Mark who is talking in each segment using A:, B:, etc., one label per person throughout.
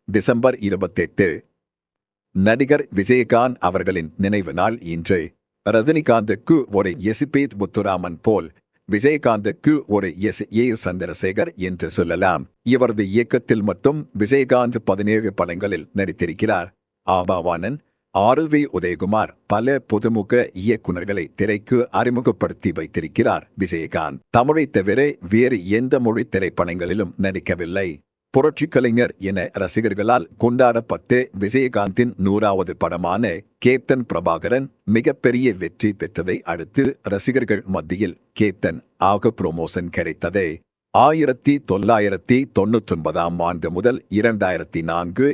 A: December 28. நடிகர் விஜயகாந்த் அவர்களின் நினைவு நாள் இன்று. ரஜினிகாந்துக்கு ஒரு எஸ்பேத் முத்துராமன் போல் விஜயகாந்துக்கு ஒரு ஏ சந்திரசேகர் என்று சொல்லலாம். இவரது இயக்கத்தில் மட்டும் விஜயகாந்த் 17 படங்களில் நடித்திருக்கிறார். ஆபாவானன், ஆர்.வி. உதயகுமார் பல புதுமுக இயக்குநர்களை திரைக்கு அறிமுகப்படுத்தி வைத்திருக்கிறார். விஜயகாந்த் தமிழை தவிர வேறு எந்த மொழி திரைப்படங்களிலும் நடிக்கவில்லை. புரட்சி கலைஞர் என ரசிகர்களால் கொண்டாடப்பட்ட விஜயகாந்தின் 100வது படமான கேப்டன் பிரபாகரன் மிகப்பெரிய வெற்றி பெற்றதை அடுத்து ரசிகர்கள் மத்தியில் கேப்டன் ஆக புரமோஷன் கிடைத்தது. 1999 ஆண்டு முதல் 2004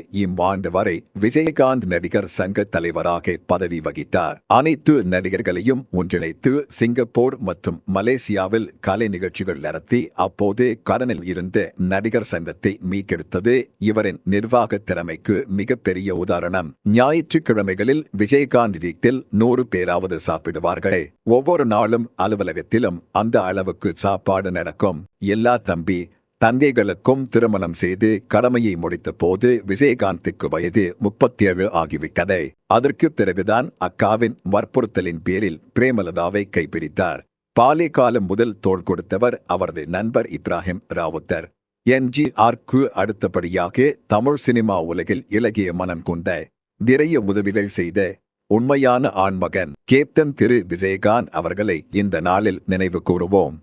A: ஆண்டு வரை விஜயகாந்த் நடிகர் சங்க தலைவராக பதவி வகித்தார். அனைத்து நடிகர்களையும் ஒன்றிணைத்து சிங்கப்பூர் மற்றும் மலேசியாவில் கலை நிகழ்ச்சிகள் நடத்தி அப்போது கடனில் இருந்த நடிகர் சங்கத்தை மீட்டெடுத்தது இவரின் நிர்வாக திறமைக்கு மிகப்பெரிய உதாரணம். ஞாயிற்றுக்கிழமைகளில் விஜயகாந்த் வீட்டில் 100 பேராவது சாப்பிடுவார்கள். ஒவ்வொரு நாளும் அலுவலகத்திலும் அந்த அளவுக்கு சாப்பாடு நடக்கும். எல்லா தம்பி தங்கைகளுக்கும் திருமணம் செய்து கடமையை முடித்த போது விஜயகாந்துக்கு வயது 37 ஆகிவிட்டது. அதற்கு பிறகுதான் அக்காவின் வற்புறுத்தலின் பேரில் பிரேமலதாவை கைப்பிடித்தார். பாலே காலம் முதல் தோள் கொடுத்தவர் அவரது நண்பர் இப்ராஹிம் ராவுத்தர். எம்ஜிஆருக்கு அடுத்தபடியாக தமிழ் சினிமா உலகில் இலகிய மனம் கொண்ட நிறைய உதவிகள் செய்த உண்மையான ஆண்மகன் கேப்டன் திரு விஜயகாந்த் அவர்களை இந்த நாளில் நினைவு கூறுவோம்.